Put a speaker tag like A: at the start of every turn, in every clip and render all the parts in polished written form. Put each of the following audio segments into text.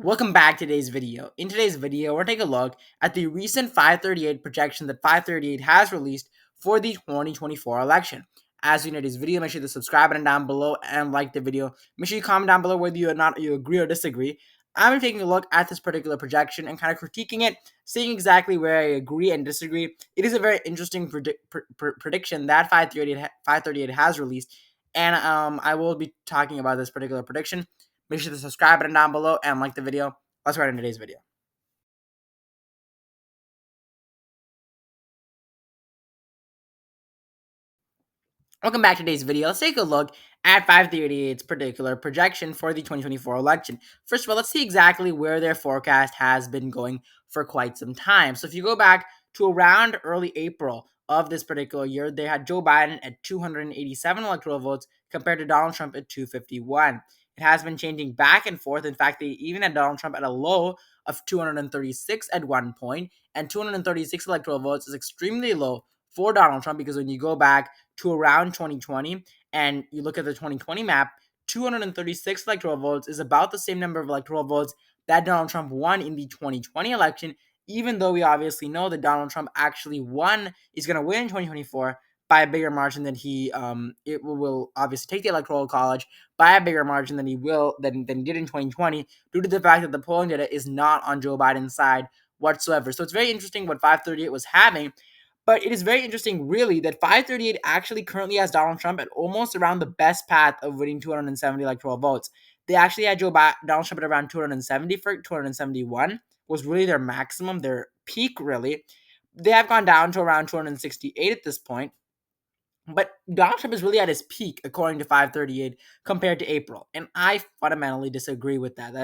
A: Welcome back to today's video. In today's video, we're taking a look at the recent 538 projection that 538 has released for the 2024 election. As you know this video, make sure to subscribe button down below and like the video. Make sure you comment down below whether you agree or disagree. I'm taking a look at this particular projection and kind of critiquing it, seeing exactly where I agree and disagree. It is a very interesting prediction that 538 has released, and I will be talking about this particular prediction. Make sure to subscribe button down below and like the video. Let's go into today's video. Welcome back to today's video. Let's take a look at 538's particular projection for the 2024 election. First of all, let's see exactly where their forecast has been going for quite some time. So if you go back to around early April of this particular year, they had Joe Biden at 287 electoral votes compared to Donald Trump at 251. It has been changing back and forth. In fact, they even had Donald Trump at a low of 236 at one point, and 236 electoral votes is extremely low for Donald Trump because when you go back to around 2020 and you look at the 2020 map, 236 electoral votes is about the same number of electoral votes that Donald Trump won in the 2020 election, even though we obviously know that Donald Trump actually is going to win in 2024 by a bigger margin than it will obviously take the electoral college by a bigger margin than he did in 2020 due to the fact that the polling data is not on Joe Biden's side whatsoever. So it's very interesting what 538 was having, but it is very interesting, really, that 538 actually currently has Donald Trump at almost around the best path of winning 270 electoral votes. They actually had Donald Trump at around 270 for 271 was really their maximum, their peak, really. They have gone down to around 268 at this point. But Donald Trump is really at his peak, according to 538, compared to April. And I fundamentally disagree with that.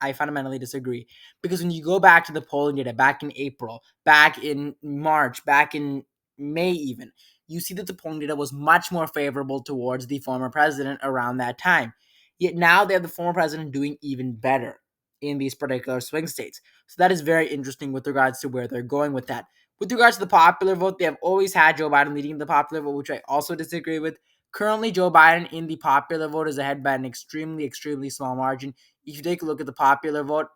A: I fundamentally disagree. Because when you go back to the polling data back in April, back in March, back in May even, you see that the polling data was much more favorable towards the former president around that time. Yet now they have the former president doing even better in these particular swing states. So that is very interesting with regards to where they're going with that. With regards to the popular vote, they have always had Joe Biden leading the popular vote, which I also disagree with. Currently, Joe Biden in the popular vote is ahead by an extremely, extremely small margin. If you take a look at the popular vote,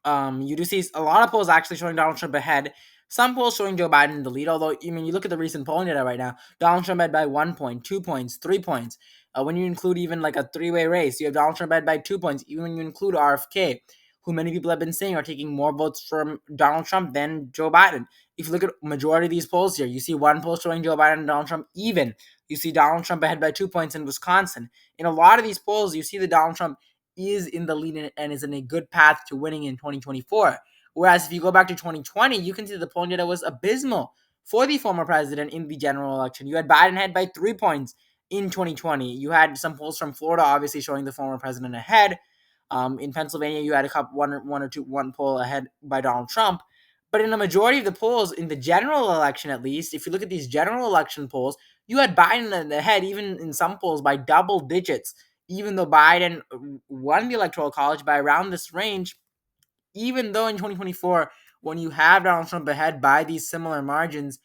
A: you do see a lot of polls actually showing Donald Trump ahead. Some polls showing Joe Biden in the lead, although, you look at the recent polling data right now, Donald Trump ahead by 1 point, 2 points, 3 points. When you include even like a three-way race, you have Donald Trump ahead by 2 points, even when you include RFK, who many people have been saying are taking more votes from Donald Trump than Joe Biden. If you look at majority of these polls here, you see one poll showing Joe Biden and Donald Trump even. You see Donald Trump ahead by 2 points in Wisconsin. In a lot of these polls, you see that Donald Trump is in the lead and is in a good path to winning in 2024. Whereas if you go back to 2020, you can see the polling data was abysmal for the former president in the general election. You had Biden ahead by 3 points in 2020. You had some polls from Florida obviously showing the former president ahead. In Pennsylvania, you had one poll ahead by Donald Trump. But in a majority of the polls, in the general election at least, if you look at these general election polls, you had Biden ahead, even in some polls, by double digits. Even though Biden won the electoral college by around this range, even though in 2024, when you have Donald Trump ahead by these similar margins,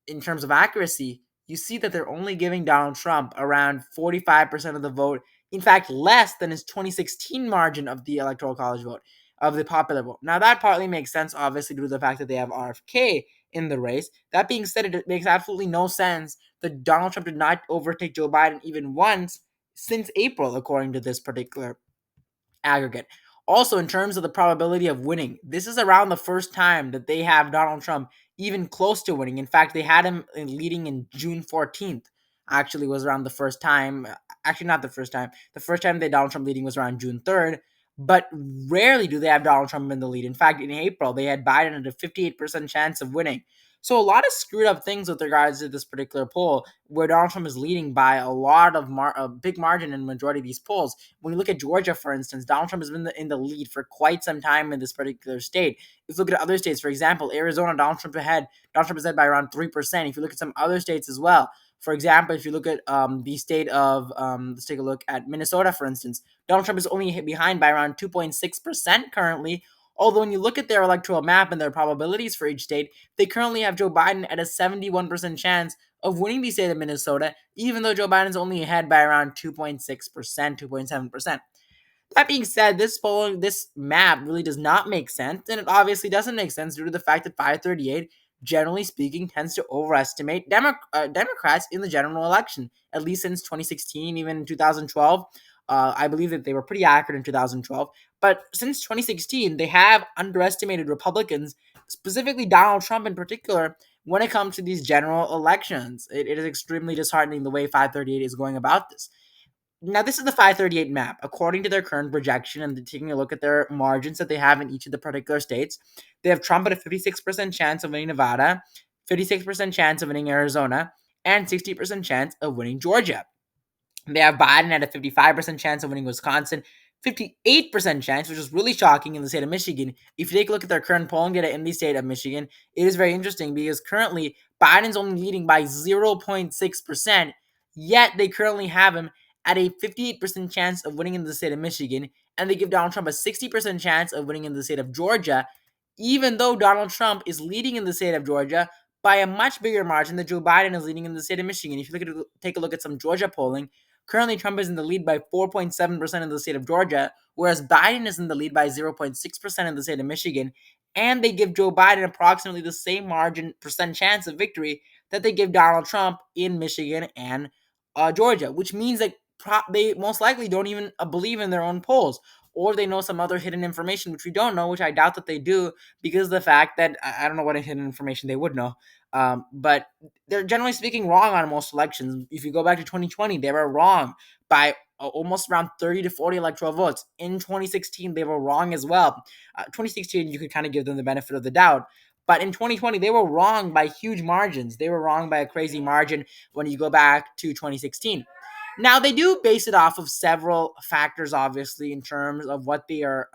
A: in terms of accuracy, you see that they're only giving Donald Trump around 45% of the vote. In fact, less than his 2016 margin of the electoral college vote, of the popular vote. Now, that partly makes sense, obviously, due to the fact that they have RFK in the race. That being said, it makes absolutely no sense that Donald Trump did not overtake Joe Biden even once since April, according to this particular aggregate. Also, in terms of the probability of winning, this is around the first time that they have Donald Trump even close to winning. In fact, they had him leading in June 14th. Actually, was around the first time. Actually, not the first time. The first time they had Donald Trump leading was around June 3rd. But rarely do they have Donald Trump in the lead. In fact, in April, they had Biden at a 58% chance of winning. So a lot of screwed up things with regards to this particular poll, where Donald Trump is leading by a lot of a big margin in the majority of these polls. When you look at Georgia, for instance, Donald Trump has been in the lead for quite some time in this particular state. If you look at other states, for example, Arizona, Donald Trump is ahead by around 3%. If you look at some other states as well, for example, if you look at the state of, let's take a look at Minnesota, for instance, Donald Trump is only behind by around 2.6% currently. Although when you look at their electoral map and their probabilities for each state, they currently have Joe Biden at a 71% chance of winning the state of Minnesota, even though Joe Biden's only ahead by around 2.6%, 2.7%. That being said, this map really does not make sense, and it obviously doesn't make sense due to the fact that 538, generally speaking, tends to overestimate Democrats in the general election, at least since 2016, even in 2012. I believe that they were pretty accurate in 2012, but since 2016, they have underestimated Republicans, specifically Donald Trump in particular, when it comes to these general elections. It is extremely disheartening the way 538 is going about this. Now, this is the 538 map. According to their current projection and taking a look at their margins that they have in each of the particular states, they have Trump at a 56% chance of winning Nevada, 56% chance of winning Arizona, and 60% chance of winning Georgia. They have Biden at a 55% chance of winning Wisconsin, 58% chance, which is really shocking in the state of Michigan. If you take a look at their current polling data in the state of Michigan, it is very interesting because currently Biden's only leading by 0.6%, yet they currently have him at a 58% chance of winning in the state of Michigan, and they give Donald Trump a 60% chance of winning in the state of Georgia, even though Donald Trump is leading in the state of Georgia by a much bigger margin than Joe Biden is leading in the state of Michigan. If you take a look at some Georgia polling, currently Trump is in the lead by 4.7% in the state of Georgia, whereas Biden is in the lead by 0.6% in the state of Michigan. And they give Joe Biden approximately the same margin percent chance of victory that they give Donald Trump in Michigan and Georgia, which means that they most likely don't even believe in their own polls, or they know some other hidden information, which we don't know, which I doubt that they do, because of the fact that I don't know what hidden information they would know. But they're generally speaking wrong on most elections. If you go back to 2020, they were wrong by almost around 30 to 40 electoral votes. In 2016, they were wrong as well. 2016, you could kind of give them the benefit of the doubt. But in 2020, they were wrong by huge margins. They were wrong by a crazy margin when you go back to 2016. Now, they do base it off of several factors, obviously, in terms of what they are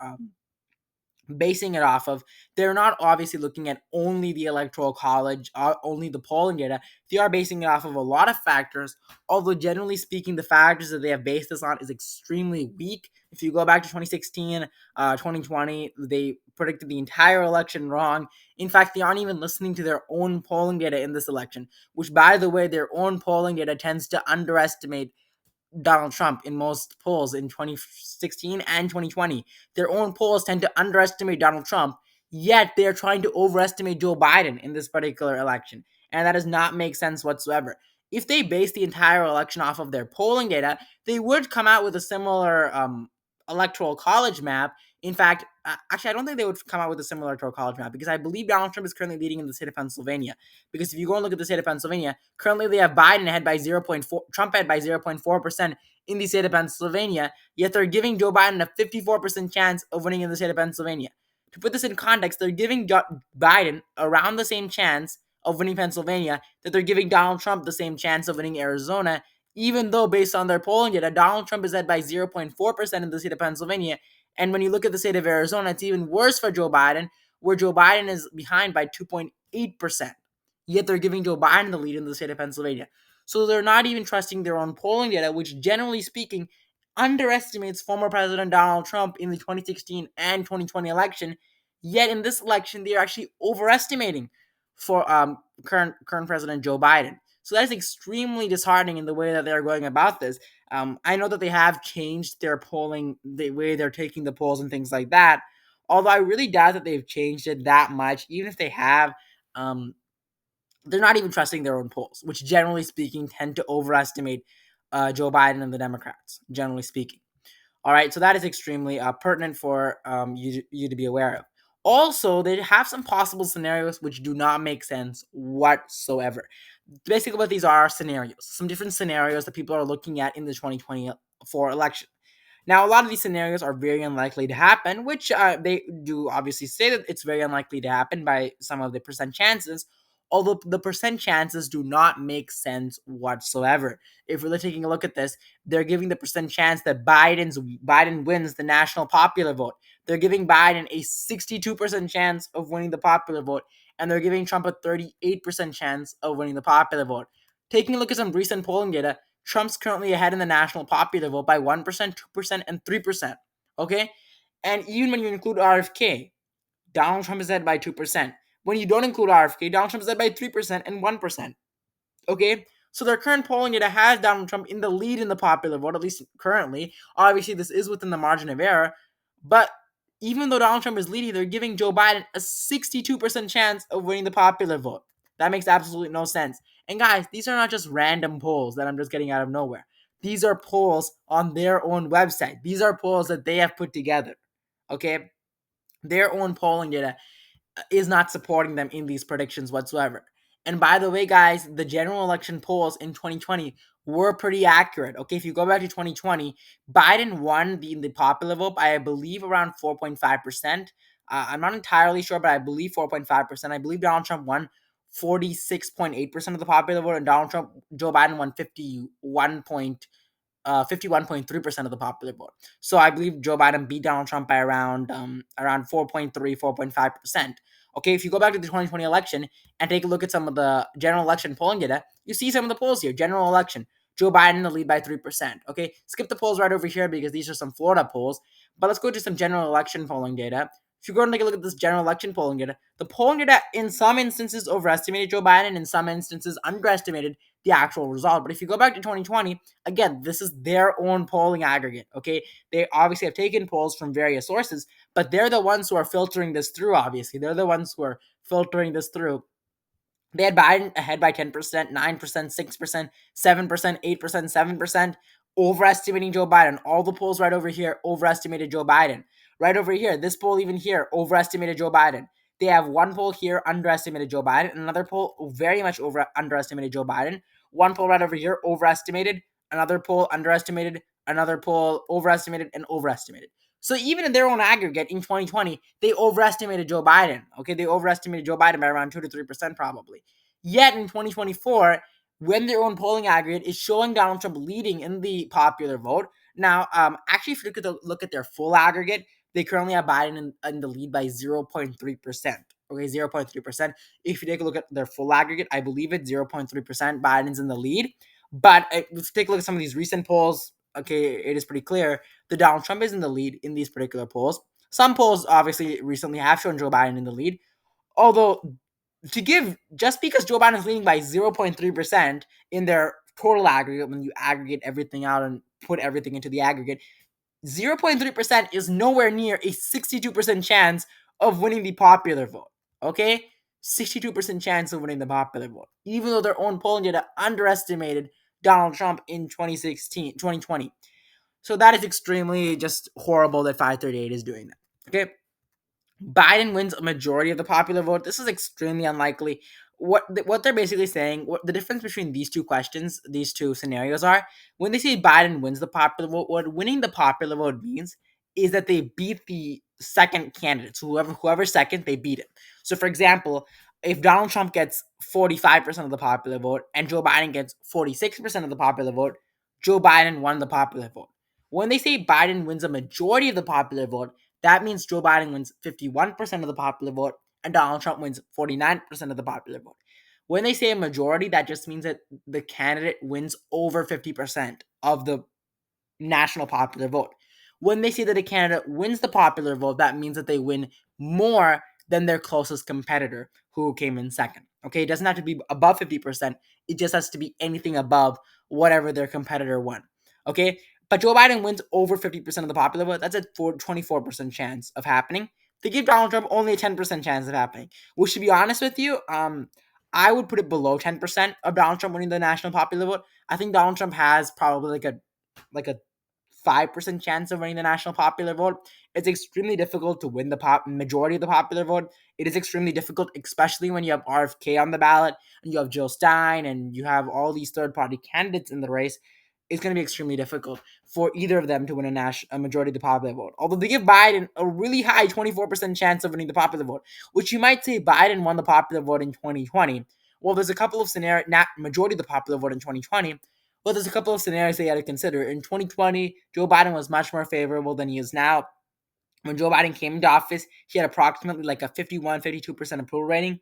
A: basing it off of. They're not obviously looking at only the electoral college, only the polling data. They are basing it off of a lot of factors, although generally speaking, the factors that they have based this on is extremely weak. If you go back to 2016, 2020, they predicted the entire election wrong. In fact, they aren't even listening to their own polling data in this election, which, by the way, their own polling data tends to underestimate Donald Trump in most polls in 2016 and 2020. Their own polls tend to underestimate Donald Trump, yet they're trying to overestimate Joe Biden in this particular election. And that does not make sense whatsoever. If they base the entire election off of their polling data, they would come out with a similar electoral college map. In fact, actually, I don't think they would come out with a similar electoral college map because I believe Donald Trump is currently leading in the state of Pennsylvania. Because if you go and look at the state of Pennsylvania, currently they have Biden ahead by 0.4, Trump ahead by 0.4% in the state of Pennsylvania, yet they're giving Joe Biden a 54% chance of winning in the state of Pennsylvania. To put this in context, they're giving Biden around the same chance of winning Pennsylvania that they're giving Donald Trump the same chance of winning Arizona, even though based on their polling data, Donald Trump is ahead by 0.4% in the state of Pennsylvania. And when you look at the state of Arizona, it's even worse for Joe Biden, where Joe Biden is behind by 2.8%. Yet they're giving Joe Biden the lead in the state of Pennsylvania. So they're not even trusting their own polling data, which generally speaking underestimates former President Donald Trump in the 2016 and 2020 election. Yet in this election, they are actually overestimating for current President Joe Biden. So that is extremely disheartening in the way that they're going about this. I know that they have changed their polling, the way they're taking the polls and things like that. Although I really doubt that they've changed it that much. Even if they have, they're not even trusting their own polls, which generally speaking tend to overestimate Joe Biden and the Democrats, generally speaking. All right, so that is extremely pertinent for you to be aware of. Also, they have some possible scenarios which do not make sense whatsoever. Basically, what these are scenarios, some different scenarios that people are looking at in the 2024 election. Now, a lot of these scenarios are very unlikely to happen, which they do obviously say that it's very unlikely to happen by some of the percent chances, although the percent chances do not make sense whatsoever. If we're taking a look at this, they're giving the percent chance that Biden wins the national popular vote. They're giving Biden a 62% chance of winning the popular vote, and they're giving Trump a 38% chance of winning the popular vote. Taking a look at some recent polling data, Trump's currently ahead in the national popular vote by 1%, 2%, and 3%. Okay? And even when you include RFK, Donald Trump is ahead by 2%. When you don't include RFK, Donald Trump is ahead by 3% and 1%. Okay? So their current polling data has Donald Trump in the lead in the popular vote, at least currently. Obviously, this is within the margin of error, but even though Donald Trump is leading, they're giving Joe Biden a 62% chance of winning the popular vote. That makes absolutely no sense. And guys, these are not just random polls that I'm just getting out of nowhere. These are polls on their own website. These are polls that they have put together. Okay? Their own polling data is not supporting them in these predictions whatsoever. And by the way, guys, the general election polls in 2020 were pretty accurate. Okay, if you go back to 2020, Biden won the popular vote by, I believe, around 4.5%. I'm not entirely sure, but I believe 4.5%. I believe Donald Trump won 46.8% of the popular vote, and Joe Biden won 51.3% of the popular vote. So I believe Joe Biden beat Donald Trump by around 4.3, 4.5%. Okay, if you go back to the 2020 election and take a look at some of the general election polling data, you see some of the polls here. General election, Joe Biden in the lead by 3%. Okay, skip the polls right over here because these are some Florida polls. But let's go to some general election polling data. If you go and take a look at this general election polling data, the polling data in some instances overestimated Joe Biden, in some instances underestimated the actual result. But if you go back to 2020, again, this is their own polling aggregate. Okay, they obviously have taken polls from various sources, but they're the ones who are filtering this through. Obviously, they're the ones who are filtering this through. They had Biden ahead by 10%, 9%, 6%, 7%, 8%, 7%, overestimating Joe Biden. All the polls right over here overestimated Joe Biden. Right over here, this poll even here overestimated Joe Biden. They have one poll here underestimated Joe Biden, and another poll very much underestimated Joe Biden. One poll right over here overestimated, another poll underestimated, another poll overestimated, and overestimated. So even in their own aggregate in 2020, they overestimated Joe Biden. Okay, they overestimated Joe Biden by around 2 to 3% probably. Yet in 2024, when their own polling aggregate is showing Donald Trump leading in the popular vote. Now, actually, if you look at their full aggregate, they currently have Biden in the lead by 0.3%. Okay, 0.3%. If you take a look at their full aggregate, I believe it's 0.3%. Biden's in the lead. But if you take a look at some of these recent polls, okay, it is pretty clear that Donald Trump is in the lead in these particular polls. Some polls obviously recently have shown Joe Biden in the lead. Although, to give, just because Joe Biden is leading by 0.3% in their total aggregate, when you aggregate everything out and put everything into the aggregate, 0.3% is nowhere near a 62% chance of winning the popular vote. Okay? 62% chance of winning the popular vote. Even though their own polling data underestimated Donald Trump in 2016, 2020. So that is extremely just horrible that 538 is doing that. Okay? Biden wins a majority of the popular vote. This is extremely unlikely. What they're basically saying, what the difference between these two questions, these two scenarios are, when they say Biden wins the popular vote, what winning the popular vote means is that they beat the second candidate. So whoever's second, they beat him. So for example, if Donald Trump gets 45% of the popular vote and Joe Biden gets 46% of the popular vote, Joe Biden won the popular vote. When they say Biden wins a majority of the popular vote, that means Joe Biden wins 51% of the popular vote and Donald Trump wins 49% of the popular vote. When they say a majority, that just means that the candidate wins over 50% of the national popular vote. When they say that a candidate wins the popular vote, that means that they win more than their closest competitor who came in second. Okay, it doesn't have to be above 50%. It just has to be anything above whatever their competitor won. Okay, but Joe Biden wins over 50% of the popular vote. That's a 24% chance of happening. They give Donald Trump only a 10% chance of happening. Which, to be honest with you, I would put it below 10% of Donald Trump winning the national popular vote. I think Donald Trump has probably like a 5% chance of winning the national popular vote. It's extremely difficult to win the majority of the popular vote. It is extremely difficult, especially when you have RFK on the ballot and you have Jill Stein and you have all these third-party candidates in the race. It's going to be extremely difficult for either of them to win a majority of the popular vote. Although they give Biden a really high 24% chance of winning the popular vote, which you might say Biden won the popular vote in 2020. Well, there's a couple of scenarios, not majority of the popular vote in 2020. Well, there's a couple of scenarios they had to consider. In 2020, Joe Biden was much more favorable than he is now. When Joe Biden came into office, he had approximately like a 51, 52% approval rating.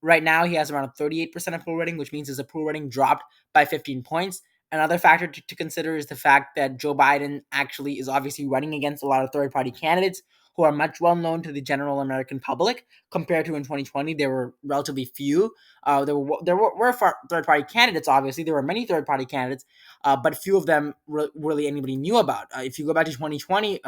A: Right now, he has around a 38% approval rating, which means his approval rating dropped by 15 points. Another factor to consider is the fact that Joe Biden actually is obviously running against a lot of third-party candidates who are much well known to the general American public compared to in 2020. There were relatively few. Were third party candidates. Obviously, there were many third party candidates, but few of them really anybody knew about. If you go back to 2020.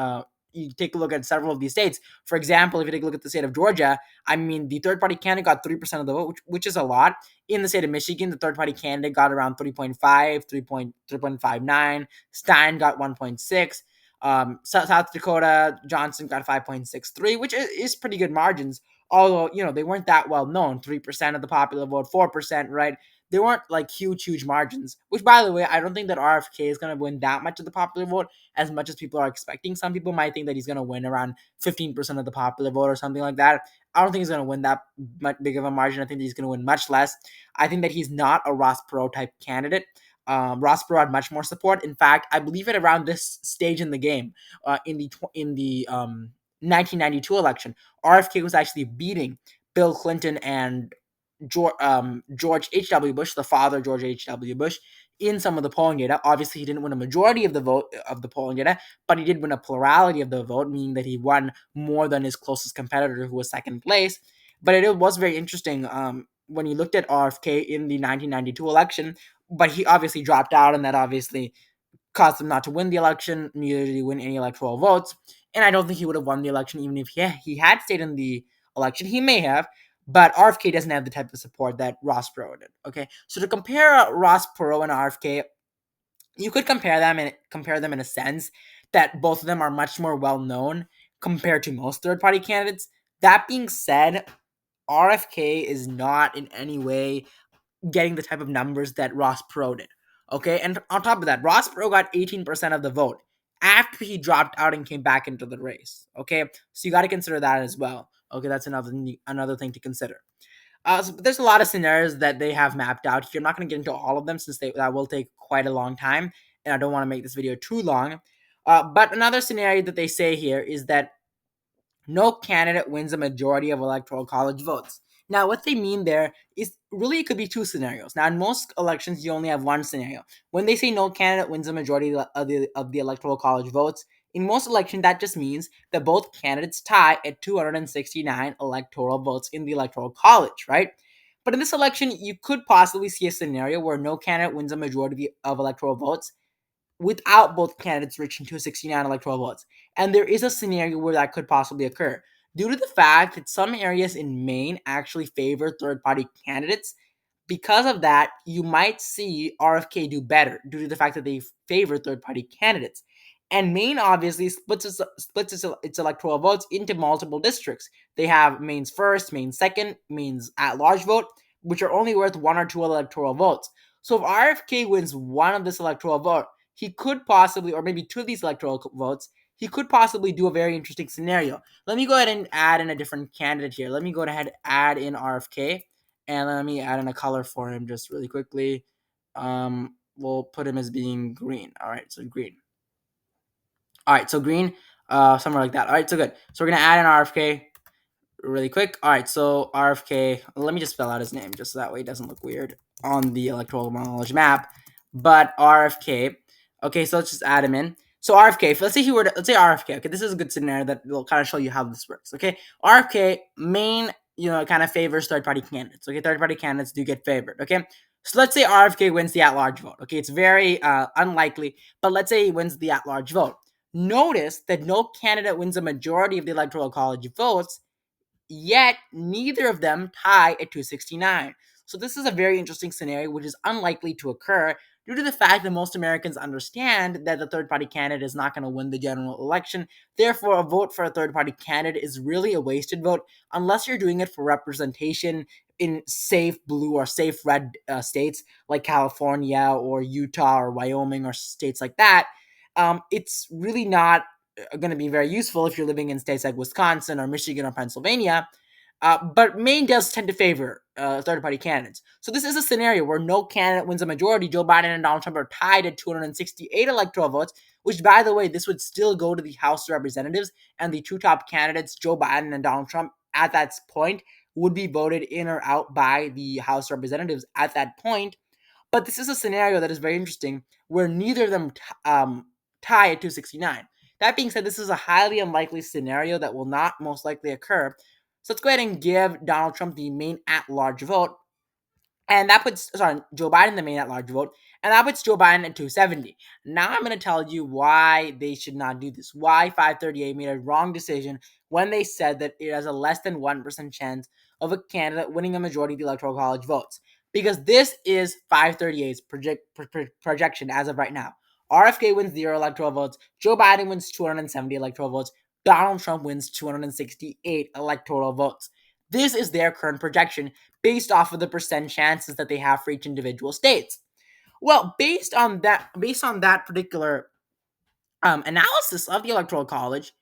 A: You take a look at several of these states. For example, if you take a look at the state of Georgia, I mean, the third party candidate got 3% of the vote, which is a lot. In the state of Michigan, the third party candidate got around 3.5, 3.59. Stein got 1.6. South Dakota, Johnson got 5.63, which is pretty good margins. Although, they weren't that well known. 3% of the popular vote, 4%, right? They weren't like huge margins, which, by the way, I don't think that RFK is going to win that much of the popular vote as much as people are expecting. Some people might think that he's going to win around 15% of the popular vote or something like that. I don't think he's going to win that much big of a margin. I think that he's going to win much less. I think that he's not a Ross Perot type candidate. Ross Perot had much more support. In fact, I believe at around this stage in the game, in the 1992 election, RFK was actually beating Bill Clinton and George H.W. Bush, the father of George H.W. Bush, in some of the polling data. Obviously, he didn't win a majority of the vote of the polling data, but he did win a plurality of the vote, meaning that he won more than his closest competitor, who was second place. But it was very interesting when you looked at RFK in the 1992 election, but he obviously dropped out, and that obviously caused him not to win the election, neither did he win any electoral votes. And I don't think he would have won the election even if he had stayed in the election. He may have, but RFK doesn't have the type of support that Ross Perot did. Okay, so to compare Ross Perot and RFK, you could compare them in a sense that both of them are much more well known compared to most third party candidates. That being said, RFK is not in any way getting the type of numbers that Ross Perot did. Okay, and on top of that, Ross Perot got 18% of the vote after he dropped out and came back into the race. Okay, so you got to consider that as well. Okay, that's another thing to consider. So there's a lot of scenarios that they have mapped out here. I'm not going to get into all of them since that will take quite a long time, and I don't want to make this video too long. But another scenario that they say here is that no candidate wins a majority of electoral college votes. Now, what they mean there is really it could be two scenarios. Now, in most elections, you only have one scenario. When they say no candidate wins a majority of the electoral college votes, in most elections, that just means that both candidates tie at 269 electoral votes in the electoral college, right? But in this election, you could possibly see a scenario where no candidate wins a majority of electoral votes without both candidates reaching 269 electoral votes. And there is a scenario where that could possibly occur. Due to the fact that some areas in Maine actually favor third party candidates, because of that, you might see RFK do better due to the fact that they favor third party candidates. And Maine obviously splits its electoral votes into multiple districts. They have Maine's first, Maine's second, Maine's at large vote, which are only worth one or two electoral votes. So if RFK wins one of this electoral vote, he could possibly, or maybe two of these electoral votes, he could possibly do a very interesting scenario. Let me go ahead and add in a different candidate here. Let me go ahead and add in RFK, and let me add in a color for him just really quickly. We'll put him as being green. All right, so green. All right, so green, somewhere like that. All right, so good. So we're gonna add in RFK really quick. All right, so RFK. Let me just spell out his name just so that way it doesn't look weird on the electoral knowledge map. But RFK. Okay, so let's just add him in. So RFK. Let's say let's say RFK. Okay, this is a good scenario that will kind of show you how this works. Okay, RFK Maine, kind of favors third party candidates. Okay, third party candidates do get favored. Okay, so let's say RFK wins the at large vote. Okay, it's very unlikely, but let's say he wins the at large vote. Notice that no candidate wins a majority of the electoral college votes, yet neither of them tie at 269. So this is a very interesting scenario, which is unlikely to occur due to the fact that most Americans understand that the third party candidate is not going to win the general election. Therefore, a vote for a third party candidate is really a wasted vote unless you're doing it for representation in safe blue or safe red states like California or Utah or Wyoming or states like that. It's really not going to be very useful if you're living in states like Wisconsin or Michigan or Pennsylvania. But Maine does tend to favor third party candidates. So this is a scenario where no candidate wins a majority. Joe Biden and Donald Trump are tied at 268 electoral votes, which, by the way, this would still go to the House of Representatives, and the two top candidates, Joe Biden and Donald Trump, at that point would be voted in or out by the House of Representatives at that point. But this is a scenario that is very interesting where neither of them tie at 269. That being said, this is a highly unlikely scenario that will not most likely occur. So let's go ahead and give Donald Trump the main at-large vote, and that puts Joe Biden the main at-large vote, and that puts Joe Biden at 270. Now I'm going to tell you why they should not do this. Why 538 made a wrong decision when they said that it has a less than 1% chance of a candidate winning a majority of the electoral college votes. Because this is 538's projection as of right now. RFK wins 0 electoral votes. Joe Biden wins 270 electoral votes. Donald Trump wins 268 electoral votes. This is their current projection based off of the percent chances that they have for each individual states. Well, based on that particular analysis of the electoral college,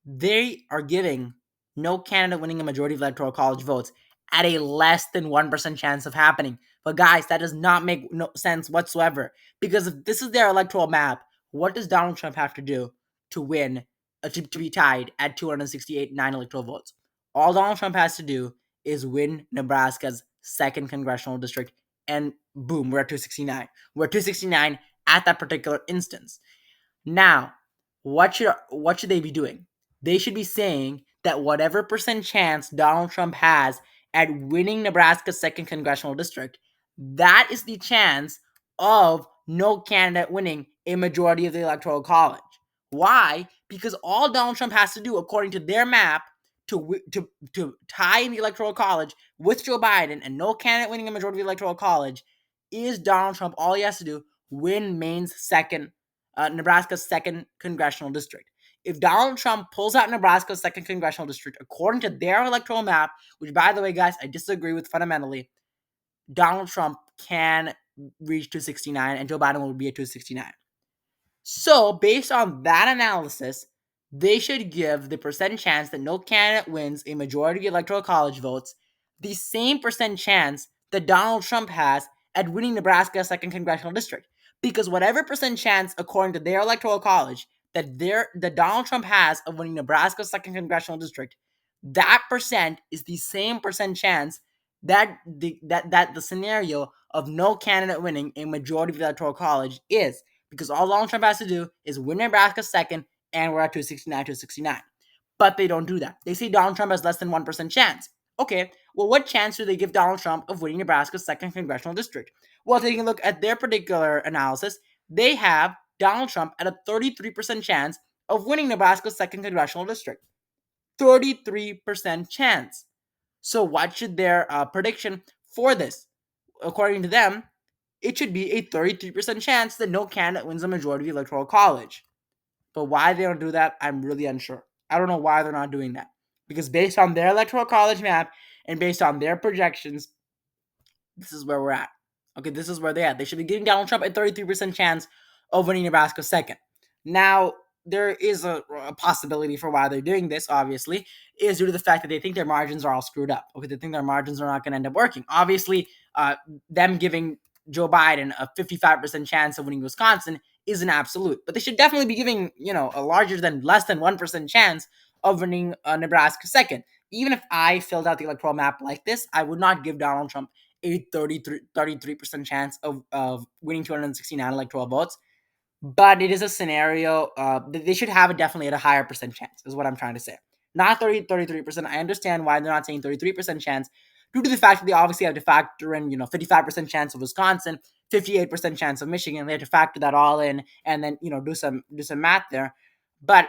A: they are giving no candidate winning a majority of electoral college votes at a less than 1% chance of happening. But guys, that does not make no sense whatsoever, because if this is their electoral map, what does Donald Trump have to do to win, to be tied at 268 9 electoral votes? All Donald Trump has to do is win Nebraska's second congressional district, and boom, we're at 269. We're at 269 at that particular instance. Now, what should they be doing? They should be saying that whatever percent chance Donald Trump has at winning Nebraska's second congressional district, that is the chance of no candidate winning a majority of the electoral college. Why? Because all Donald Trump has to do, according to their map, to tie in the electoral college with Joe Biden and no candidate winning a majority of the electoral college, is Donald Trump. All he has to do, win Nebraska's second congressional district. If Donald Trump pulls out Nebraska's second congressional district, according to their electoral map, which, by the way, guys, I disagree with fundamentally, Donald Trump can reach 269 and Joe Biden will be at 269. So, based on that analysis, they should give the percent chance that no candidate wins a majority of electoral college votes the same percent chance that Donald Trump has at winning Nebraska's second congressional district. Because whatever percent chance, according to their electoral college, that Donald Trump has of winning Nebraska's second congressional district, that percent is the same percent chance that the scenario of no candidate winning a majority of the electoral college is, because all Donald Trump has to do is win Nebraska second, and we're at 269, 269. But they don't do that. They say Donald Trump has less than 1% chance. Okay, well, what chance do they give Donald Trump of winning Nebraska's second congressional district? Well, taking a look at their particular analysis, they have Donald Trump at a 33% chance of winning Nebraska's second congressional district. 33% chance. So, what should their prediction for this? According to them, it should be a 33% chance that no candidate wins a majority of the electoral college. But why they don't do that, I'm really unsure. I don't know why they're not doing that. Because based on their electoral college map and based on their projections, this is where we're at. Okay, this is where they're at. They should be giving Donald Trump a 33% chance of winning Nebraska second. Now, there is a possibility for why they're doing this, obviously, is due to the fact that they think their margins are all screwed up. Okay, they think their margins are not going to end up working. Obviously, them giving Joe Biden a 55% chance of winning Wisconsin is an absolute, but they should definitely be giving, a less than 1% chance of winning Nebraska second. Even if I filled out the electoral map like this, I would not give Donald Trump a 33% chance of winning 269 electoral votes. But it is a scenario they should have it definitely at a higher percent chance, is what I'm trying to say. Not 33%. I understand why they're not saying 33% chance, due to the fact that they obviously have to factor in, 55% chance of Wisconsin, 58% chance of Michigan. They have to factor that all in and then, do some math there. But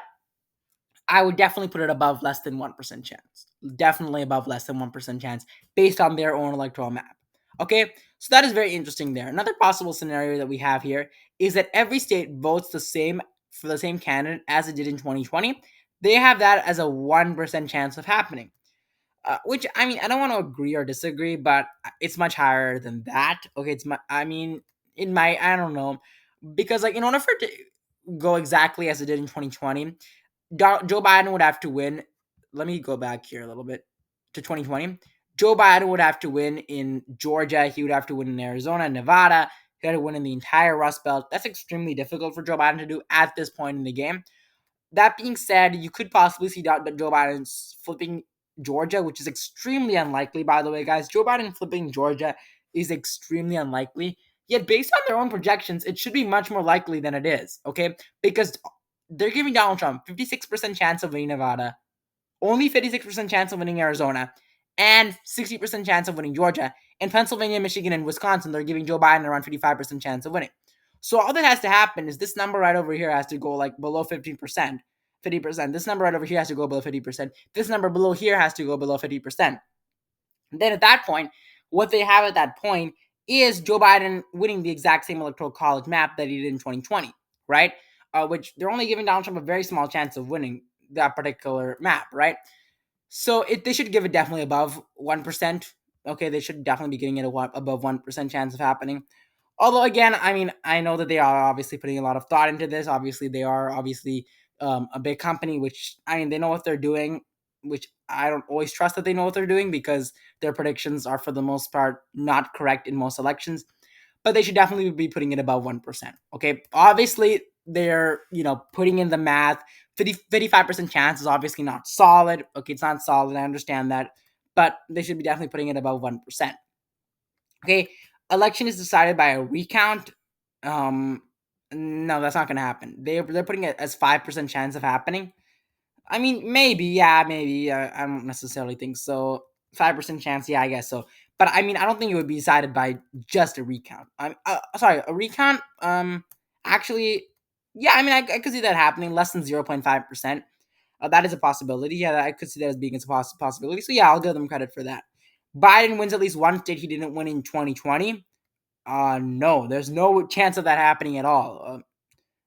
A: I would definitely put it above less than 1% chance. Definitely above less than 1% chance based on their own electoral map. Okay, so that is very interesting there. Another possible scenario that we have here is that every state votes the same for the same candidate as it did in 2020. They have that as a 1% chance of happening. Which, I mean, I don't want to agree or disagree, but it's much higher than that. Okay, I don't know. Because, like, in order for it to go exactly as it did in 2020, Joe Biden would have to win. Let me go back here a little bit to 2020. Joe Biden would have to win in Georgia. He would have to win in Arizona and Nevada. He had to win in the entire Rust Belt. That's extremely difficult for Joe Biden to do at this point in the game. That being said, you could possibly see Joe Biden flipping Georgia, which is extremely unlikely, by the way, guys. Joe Biden flipping Georgia is extremely unlikely. Yet, based on their own projections, it should be much more likely than it is, okay? Because they're giving Donald Trump 56% chance of winning Nevada, only 56% chance of winning Arizona, and 60% chance of winning Georgia. In Pennsylvania, Michigan, and Wisconsin, they're giving Joe Biden around 55% chance of winning. So all that has to happen is this number right over here has to go like below 15%, 50%. This number right over here has to go below 50%. This number below here has to go below 50%. Then at that point, what they have at that point is Joe Biden winning the exact same electoral college map that he did in 2020, right? Which they're only giving Donald Trump a very small chance of winning that particular map, right? So they should give it definitely above 1%. Okay, they should definitely be getting it above 1% chance of happening. Although again, I mean, I know that they are obviously putting a lot of thought into this. Obviously, they are obviously a big company, which I mean, they know what they're doing. Which I don't always trust that they know what they're doing because their predictions are for the most part not correct in most elections. But they should definitely be putting it above 1%. Okay, obviously they're putting in the math. 55% chance is obviously not solid. Okay, it's not solid. I understand that, but they should be definitely putting it above 1%. Okay, election is decided by a recount. Um, no, that's not going to happen. They're putting it as 5% chance of happening. I mean, maybe, yeah, maybe. I don't necessarily think so. 5% chance, yeah, I guess so. But I mean, I don't think it would be decided by just a recount. I'm sorry, a recount. Actually, yeah, I mean, I could see that happening. Less than 0.5%. That is a possibility. Yeah, I could see that as being a possibility. So yeah, I'll give them credit for that. Biden wins at least one state he didn't win in 2020. No, there's no chance of that happening at all.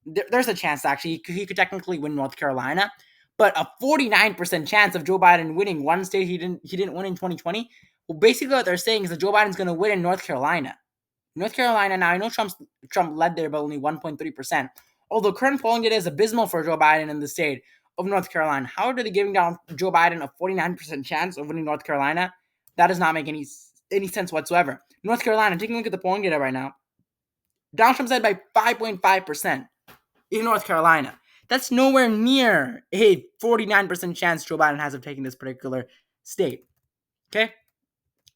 A: There's a chance actually he could technically win North Carolina, but a 49% chance of Joe Biden winning one state he didn't win in 2020. Well, basically what they're saying is that Joe Biden's going to win in North Carolina. North Carolina. Now I know Trump led there by only 1.3%. Although current polling data is abysmal for Joe Biden in the state of North Carolina. How are they giving down Joe Biden a 49% chance of winning North Carolina? That does not make any sense whatsoever. North Carolina, taking a look at the polling data right now, Donald Trump's led by 5.5% in North Carolina. That's nowhere near a 49% chance Joe Biden has of taking this particular state. Okay?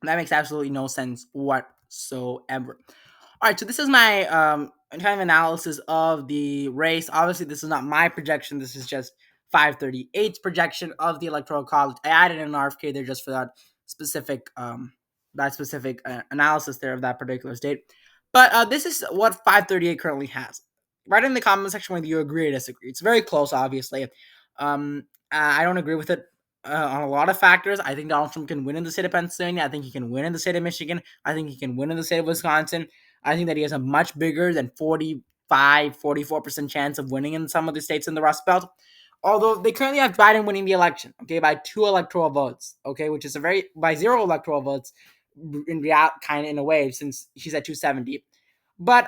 A: That makes absolutely no sense whatsoever. All right, so this is my kind of analysis of the race. Obviously, this is not my projection. This is just 538's projection of the electoral college. I added an RFK there just for that specific analysis there of that particular state. But this is what 538 currently has. Write in the comment section whether you agree or disagree. It's very close, obviously. I don't agree with it on a lot of factors. I think Donald Trump can win in the state of Pennsylvania. I think he can win in the state of Michigan. I think he can win in the state of Wisconsin. I think that he has a much bigger than 44% chance of winning in some of the states in the Rust Belt. Although they currently have Biden winning the election, okay, by 2 electoral votes, okay, which is by 0 electoral votes in real kind of in a way since he's at 270. But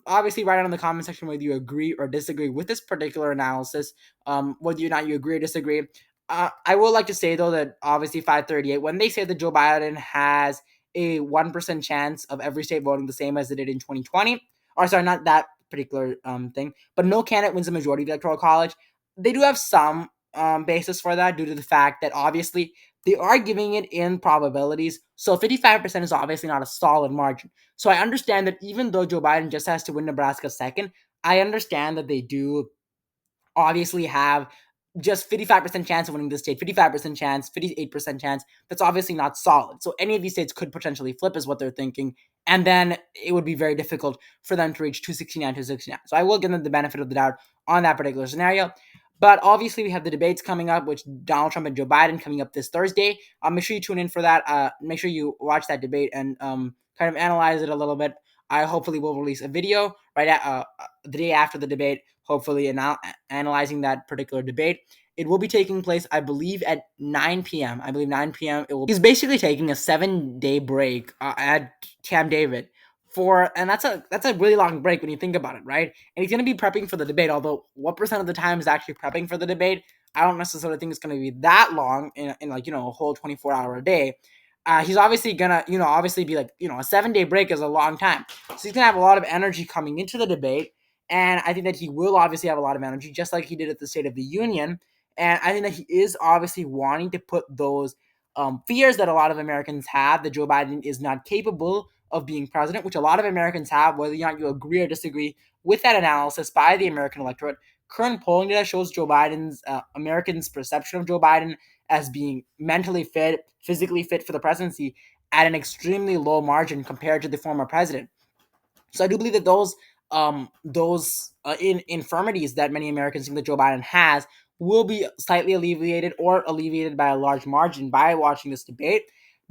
A: obviously, write down in the comment section whether you agree or disagree with this particular analysis. Whether or not you agree or disagree. I would like to say though that obviously 538, when they say that Joe Biden has a 1% chance of every state voting the same as it did in 2020, or sorry, not that particular thing, but no candidate wins the majority of the electoral college. They do have some basis for that due to the fact that obviously they are giving it in probabilities. So 55% is obviously not a solid margin. So I understand that even though Joe Biden just has to win Nebraska second, I understand that they do obviously have just 55% chance of winning the state, 55% chance, 58% chance. That's obviously not solid. So any of these states could potentially flip is what they're thinking. And then it would be very difficult for them to reach 269, 269. So I will give them the benefit of the doubt on that particular scenario. But obviously, we have the debates coming up, which Donald Trump and Joe Biden coming up this Thursday. Make sure you tune in for that. Make sure you watch that debate and kind of analyze it a little bit. I hopefully will release a video right at the day after the debate, hopefully analyzing that particular debate. It will be taking place, I believe, at 9 p.m. I believe 9 p.m. It will. He's basically taking a 7-day break at Camp David and that's a really long break when you think about it, right? And he's going to be prepping for the debate. Although what percent of the time is actually prepping for the debate, I don't necessarily think it's going to be that long in like a whole 24-hour a day. He's obviously gonna obviously be like a 7-day break is a long time, so he's gonna have a lot of energy coming into the debate, and I think that he will obviously have a lot of energy just like he did at the State of the Union, and I think that he is obviously wanting to put those fears that a lot of Americans have that Joe Biden is not capable of being president, which a lot of Americans have, whether or not you agree or disagree with that analysis by the American electorate. current polling data shows Joe Biden's Americans' perception of Joe Biden as being mentally fit, physically fit for the presidency at an extremely low margin compared to the former president. So I do believe that those infirmities that many Americans think that Joe Biden has will be slightly alleviated or alleviated by a large margin by watching this debate.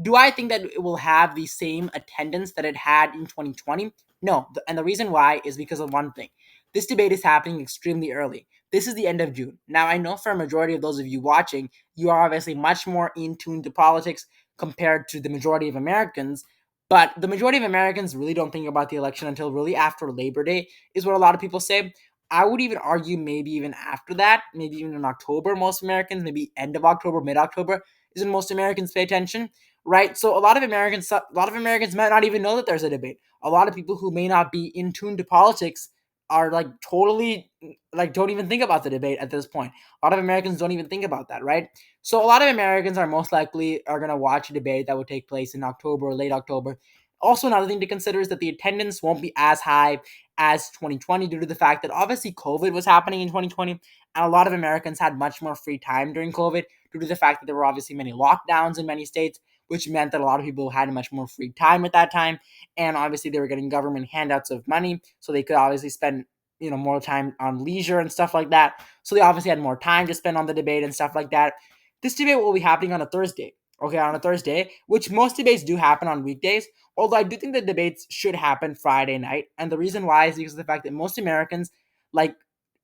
A: Do I think that it will have the same attendance that it had in 2020? No. And the reason why is because of one thing. This debate is happening extremely early. This is the end of June. Now, I know for a majority of those of you watching, you are obviously much more in tune to politics compared to the majority of Americans. But the majority of Americans really don't think about the election until really after Labor Day, is what a lot of people say. I would even argue maybe even after that, maybe even in October, most Americans, maybe end of October, mid October, is when most Americans pay attention, right? So a lot of Americans might not even know that there's a debate. A lot of people who may not be in tune to politics are like totally like don't even think about the debate at this point. A lot of Americans don't even think about that, right? So a lot of Americans are most likely are going to watch a debate that would take place in October or late October. Also, another thing to consider is that the attendance won't be as high as 2020 due to the fact that obviously COVID was happening in 2020, and a lot of Americans had much more free time during COVID due to the fact that there were obviously many lockdowns in many states, which meant that a lot of people had much more free time at that time. And obviously, they were getting government handouts of money, so they could obviously spend more time on leisure and stuff like that. So they obviously had more time to spend on the debate and stuff like that. This debate will be happening on a Thursday. Okay, on a Thursday, which most debates do happen on weekdays. Although I do think the debates should happen Friday night, and the reason why is because of the fact that most Americans like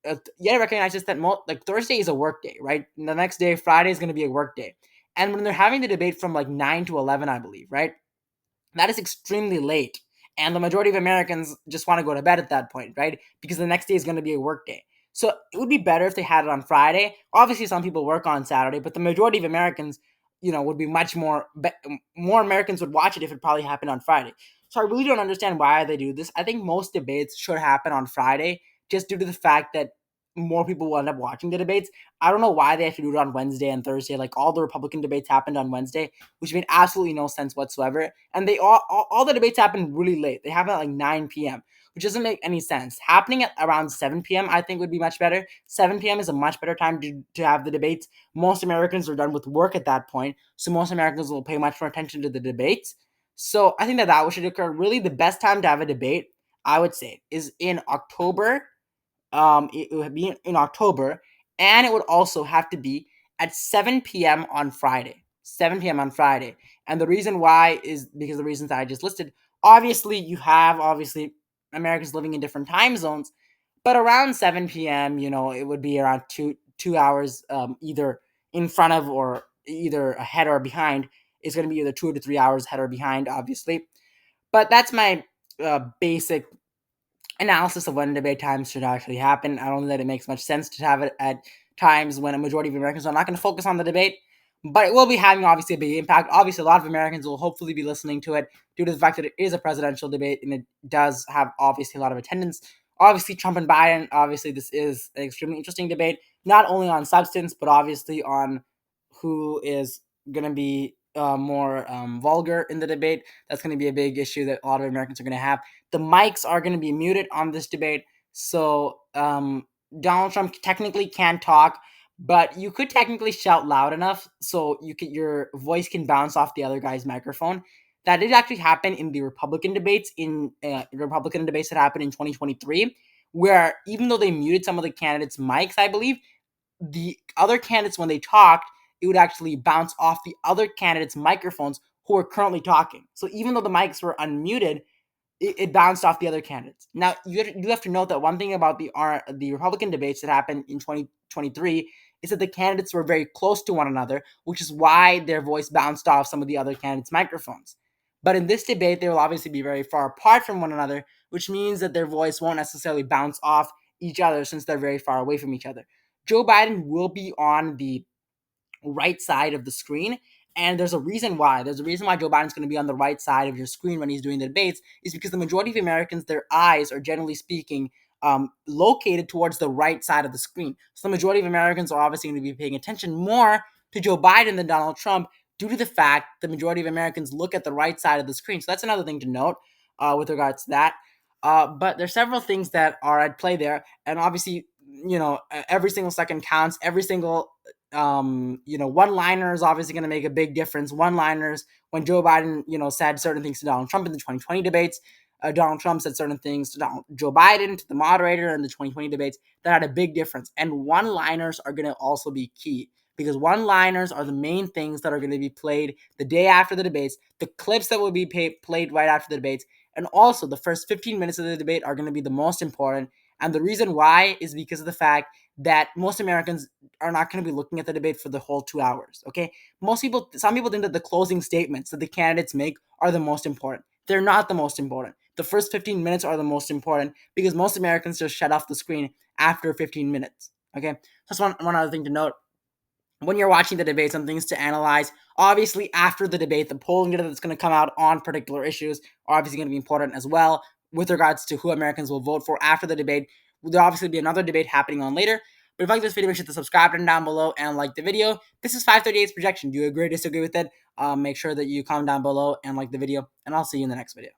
A: you gotta recognize just that like Thursday is a work day, right? And the next day, Friday is going to be a work day, and when they're having the debate from like 9 to 11, I believe, right? That is extremely late. And the majority of Americans just want to go to bed at that point, right? Because the next day is going to be a work day. So it would be better if they had it on Friday. Obviously, some people work on Saturday, but the majority of Americans, would be much more Americans would watch it if it probably happened on Friday. So I really don't understand why they do this. I think most debates should happen on Friday just due to the fact that more people will end up watching the debates. I don't know why they have to do it on Wednesday and Thursday. Like all the Republican debates happened on Wednesday, which made absolutely no sense whatsoever. And they all the debates happen really late. They happen at like 9 p.m., which doesn't make any sense. Happening at around 7 p.m., I think would be much better. 7 p.m. is a much better time to have the debates. Most Americans are done with work at that point, so most Americans will pay much more attention to the debates. So I think that should occur. Really, the best time to have a debate, I would say, is in October. It would be in October, and it would also have to be at 7 p.m. on Friday. 7 p.m. on Friday. And the reason why is because the reasons that I just listed. Obviously, you have Americans living in different time zones, but around 7 p.m., it would be around two hours either in front of or either ahead or behind. It's going to be either 2 to 3 hours ahead or behind, obviously. But that's my basic analysis of when debate times should actually happen. I don't think that it makes much sense to have it at times when a majority of Americans are not going to focus on the debate, but it will be having obviously a big impact. Obviously, a lot of Americans will hopefully be listening to it due to the fact that it is a presidential debate and it does have obviously a lot of attendance. Obviously, Trump and Biden, obviously, this is an extremely interesting debate, not only on substance, but obviously on who is going to be more vulgar in the debate. That's going to be a big issue that a lot of Americans are going to have. The mics are going to be muted on this debate, so Donald Trump technically can talk, but you could technically shout loud enough so your voice can bounce off the other guy's microphone. That did actually happen in the Republican debates that happened in 2023, where even though they muted some of the candidates' mics, I believe the other candidates when they talked, it would actually bounce off the other candidates' microphones who are currently talking. So even though the mics were unmuted, it bounced off the other candidates. Now you have to note that one thing about the Republican debates that happened in 2023 is that the candidates were very close to one another, which is why their voice bounced off some of the other candidates' microphones. But in this debate, they will obviously be very far apart from one another, which means that their voice won't necessarily bounce off each other since they're very far away from each other. Joe Biden will be on the right side of the screen. And there's a reason why. There's a reason why Joe Biden's going to be on the right side of your screen when he's doing the debates, is because the majority of Americans, their eyes are generally speaking located towards the right side of the screen. So the majority of Americans are obviously going to be paying attention more to Joe Biden than Donald Trump due to the fact the majority of Americans look at the right side of the screen. So that's another thing to note with regards to that. But there's several things that are at play there. And obviously, every single second counts. Every single one-liner is obviously going to make a big difference. One-liners, when Joe Biden, said certain things to Donald Trump in the 2020 debates, Donald Trump said certain things to Joe Biden, to the moderator in the 2020 debates, that had a big difference. And one-liners are going to also be key, because one-liners are the main things that are going to be played the day after the debates, the clips that will be played right after the debates, and also the first 15 minutes of the debate are going to be the most important. And the reason why is because of the fact that most Americans are not going to be looking at the debate for the whole 2 hours. Okay, some people think that the closing statements that the candidates make are the most important. They're not the most important. The first 15 minutes are the most important, because most Americans just shut off the screen after 15 minutes. Okay, that's one other thing to note. When you're watching the debate, some things to analyze. Obviously, after the debate, the polling data that's going to come out on particular issues are obviously going to be important as well, with regards to who Americans will vote for after the debate. There'll obviously be another debate happening on later. But if you like this video, make sure to subscribe button down below and like the video. This is 538's projection. Do you agree or disagree with it? Make sure that you comment down below and like the video, and I'll see you in the next video.